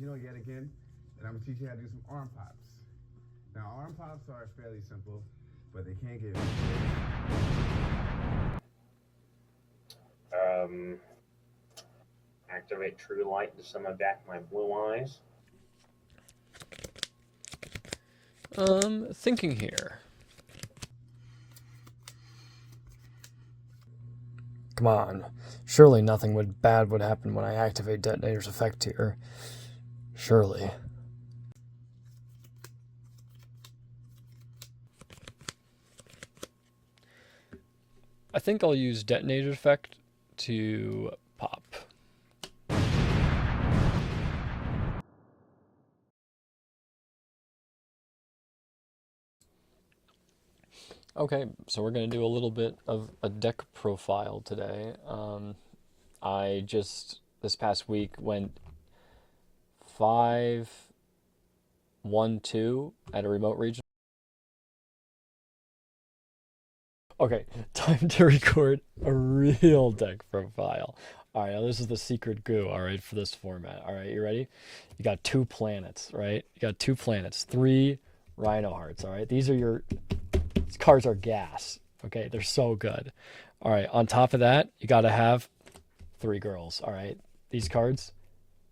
yet again, and I'm gonna teach you how to do some arm pops. Now, arm pops are fairly simple, but they can get. Activate True Light to summon back my blue eyes. Thinking here. Come on. Surely nothing bad would happen when I activate Detonator's effect here. Surely. I think I'll use Detonator's effect to pop. Okay, so we're going to do a little bit of a deck profile today. I just, this past week, went 5-1-2 at a remote region. Okay, time to record a real deck profile. All right, now this is the secret goo, all right, for this format. All right, you ready? You got 2 planets, right? You got 2 planets, 3 Rhino Hearts, all right? These cards are gas, okay? They're so good. All right, on top of that, you got to have 3 girls, all right? These cards,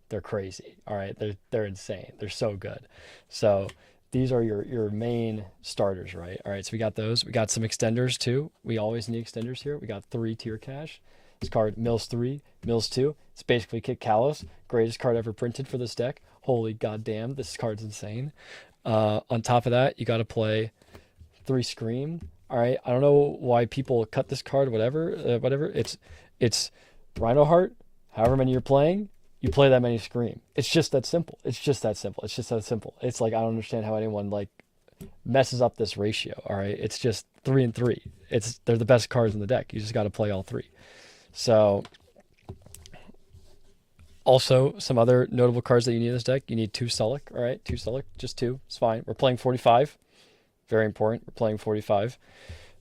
they're crazy, all right? They're insane. They're so good. So these are your main starters, right? All right, so we got those. We got some extenders too. We always need extenders here. We got 3 tier cash. This card, Mills 3, Mills 2. It's basically Kit Kalos. Greatest card ever printed for this deck. Holy goddamn, this card's insane. On top of that, you got to play 3 Scream. All right, I don't know why people cut this card, whatever. It's Rhino Heart, however many you're playing, you play that many Scream. It's just that simple. It's just that simple. It's like, I don't understand how anyone like messes up this ratio. All right, it's just 3 and 3. They're the best cards in the deck. You just got to play all 3. So also some other notable cards that you need in this deck. You need 2 Sullick. All right, 2 Sullick, just 2. It's fine. We're playing 45. Very important. We're playing 45.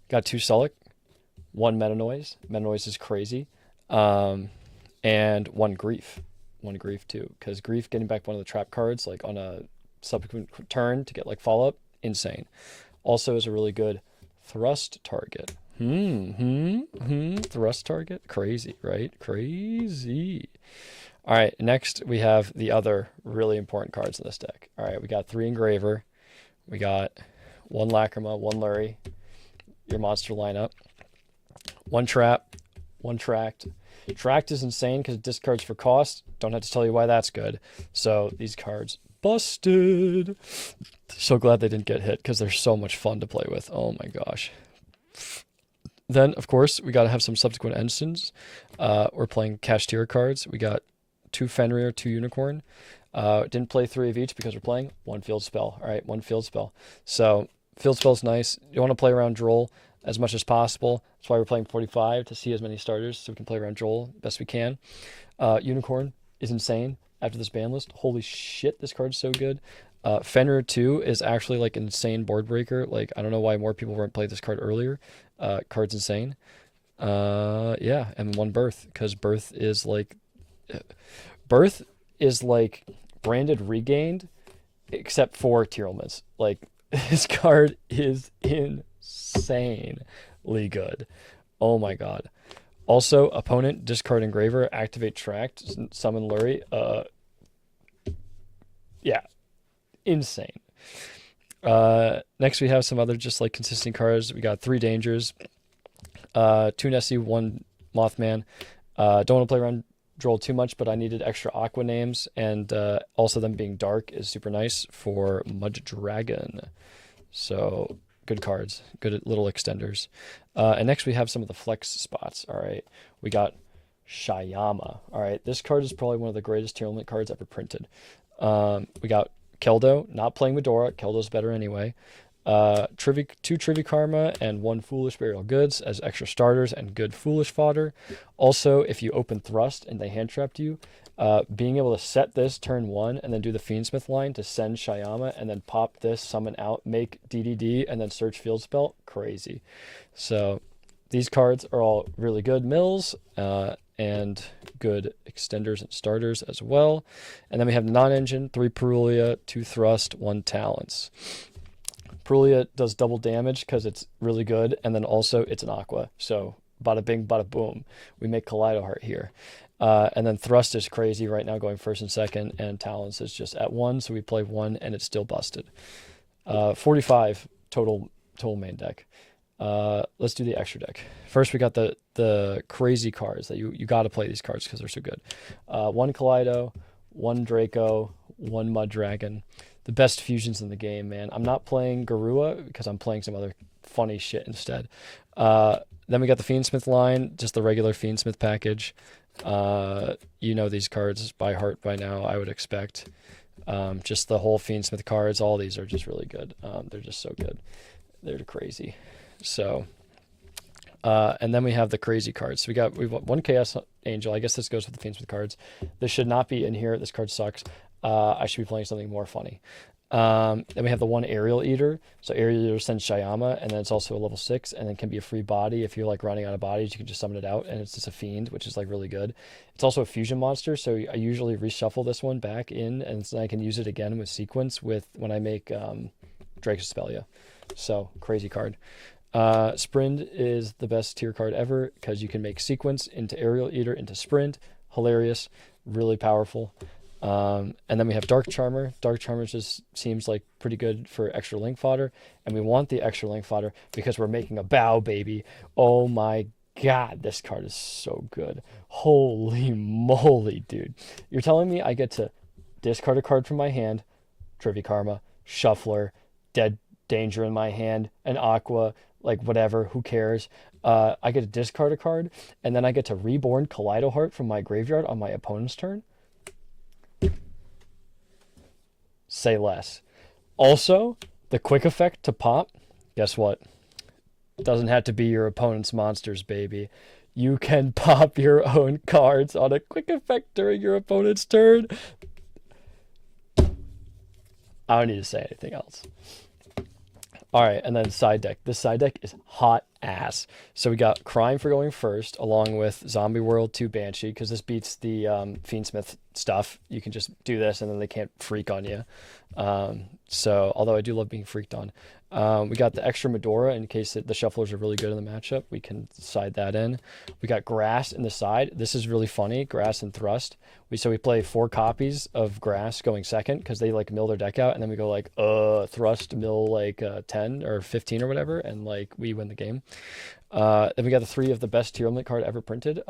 Got 2 Sullick, 1 Meta Noise. Meta Noise is crazy. And 1 Grief. 1 Grief too. Because Grief getting back one of the trap cards like on a subsequent turn to get like follow-up, insane. Also is a really good thrust target. Thrust target? Crazy, right? Crazy. All right, next we have the other really important cards in this deck. All right, we got 3 Engraver. We got 1 Lacrima, 1 Lurie, your monster lineup. 1 Trap, 1 Tract. Tract is insane because it discards for cost. Don't have to tell you why that's good. So these cards, busted. So glad they didn't get hit because they're so much fun to play with. Oh my gosh. Then, of course, we got to have some subsequent ensigns. We're playing cash tier cards. We got 2 Fenrir, 2 Unicorn. Didn't play 3 of each because we're playing 1 field spell. All right, 1 field spell. So field spell's nice. You want to play around Droll as much as possible. That's why we're playing 45 to see as many starters so we can play around Droll best we can. Unicorn is insane after this ban list. Holy shit, this card's so good. Fenrir 2 is actually like an insane board breaker. Like, I don't know why more people weren't playing this card earlier. Card's insane. Yeah, and 1 Birth, because Birth is like branded regained, except for tier elements. Like, this card is insanely good. Oh my god. Also, opponent, discard Engraver, activate Tract, summon Lurie. Yeah, insane. Next we have some other just like consistent cards. We got 3 Dangers, 2 Nessie, 1 Mothman. Don't want to play around Droll too much, but I needed extra Aqua names, and also them being dark is super nice for Mud Dragon. So good cards, good little extenders. And next we have some of the flex spots. All right, we got Shyama. All right, this card is probably one of the greatest tier limit cards ever printed. We got Keldo, not playing Medora. Keldo's better anyway. 2 Trivy Karma and 1 Foolish Burial Goods as extra starters and good Foolish fodder. Also, if you open Thrust and they hand trapped you, being able to set this turn 1 and then do the Fiendsmith line to send Shyama and then pop this, summon out, make DDD, and then search field spell, crazy. So these cards are all really good mills, and good extenders and starters as well. And then we have non-engine, 3 Perulia, 2 Thrust, 1 Talents. Perulia does double damage because it's really good, and then also it's an Aqua. So bada bing, bada boom. We make Kaleido Heart here. And then Thrust is crazy right now, going first and second, and Talents is just at 1, so we play 1, and it's still busted. 45 total main deck. Let's do the extra deck. First, we got the crazy cards that you got to play these cards because they're so good. 1 Kaleido, 1 Draco, 1 Mud Dragon. The best fusions in the game, man. I'm not playing Garua because I'm playing some other funny shit instead. Then we got the Fiendsmith line, just the regular Fiendsmith package. You know these cards by heart by now, I would expect. Just the whole Fiendsmith cards, all these are just really good. They're just so good. They're crazy. So, and then we have the crazy cards. So we've got 1 Chaos Angel. I guess this goes with the Fiendsmith cards. This should not be in here. This card sucks. I should be playing something more funny. Then we have the 1 Aerial Eater. So Aerial Eater sends Shyama, and then it's also a level 6, and then can be a free body. If you're like running out of bodies, you can just summon it out, and it's just a fiend, which is like really good. It's also a fusion monster, so I usually reshuffle this one back in, and so I can use it again with sequence when I make Dracospelia. So crazy card. Sprint is the best tier card ever because you can make sequence into Aerial Eater into Sprint. Hilarious, really powerful. And then we have Dark Charmer. Dark Charmer just seems like pretty good for extra link fodder, and we want the extra link fodder because we're making a bow, baby. Oh my god, this card is so good. Holy moly, dude. You're telling me I get to discard a card from my hand, Trivia Karma, Shuffler, Dead Danger in my hand, an Aqua, like whatever, who cares? I get to discard a card, and then I get to Reborn Kaleido Heart from my graveyard on my opponent's turn? Say less. Also, the quick effect to pop, guess what? Doesn't have to be your opponent's monsters, baby. You can pop your own cards on a quick effect during your opponent's turn. I don't need to say anything else. All right, and then side deck. This side deck is hot ass. So we got Crime for going first, along with Zombie World 2 Banshee, because this beats the Fiendsmith stuff. You can just do this, and then they can't freak on you. So, although I do love being freaked on. We got the extra Medora in case the shufflers are really good in the matchup. We can side that in. We got Grass in the side. This is really funny, Grass and Thrust. So we play 4 copies of Grass going second because they like mill their deck out, and then we go like Thrust mill like 10 or 15 or whatever, and like we win the game. Then we got the 3 of the best tier limit card ever printed.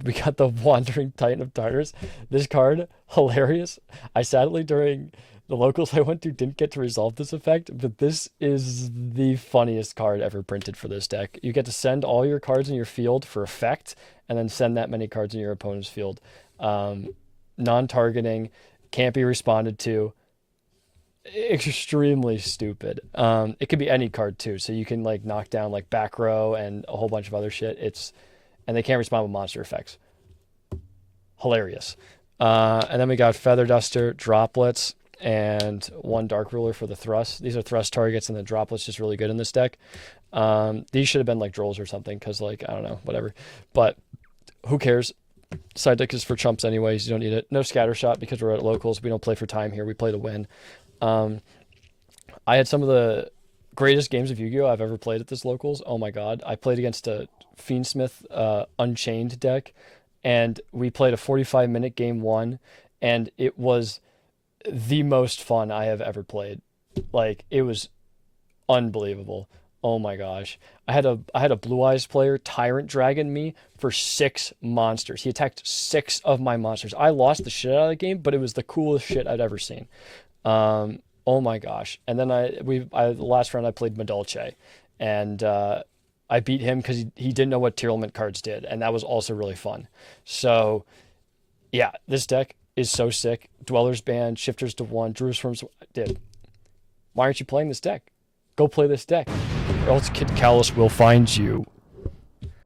We got the Wandering Titan of Tartarus. This card, hilarious. I sadly during the locals I went to didn't get to resolve this effect, but this is the funniest card ever printed for this deck. You get to send all your cards in your field for effect, and then send that many cards in your opponent's field. Non-targeting, can't be responded to. Extremely stupid. It could be any card too, so you can like knock down like back row and a whole bunch of other shit. And they can't respond with monster effects. Hilarious. And then we got Feather Duster, Droplets, and 1 Dark Ruler for the Thrust. These are Thrust targets, and the Droplets just really good in this deck. These should have been like Drolls or something, because like, I don't know, whatever. But who cares? Side deck is for chumps anyways. You don't need it. No Scattershot because we're at locals. We don't play for time here. We play to win. I had some of the greatest games of Yu-Gi-Oh! I've ever played at this locals. Oh my god. I played against a Fiendsmith Unchained deck, and we played a 45-minute game 1, and it was the most fun I have ever played. Like, it was unbelievable. Oh my gosh. I had a Blue Eyes player Tyrant Dragon me for 6 monsters. He attacked 6 of my monsters. I lost the shit out of the game, but it was the coolest shit I'd ever seen. Oh my gosh. And then the last round I played Madolche, and I beat him because he didn't know what tier limit cards did, and that was also really fun. So yeah, this deck is so sick. Dweller's Band, Shifters to 1, Jerusalem's... Dude, why aren't you playing this deck? Go play this deck, or else Kid Callus will find you.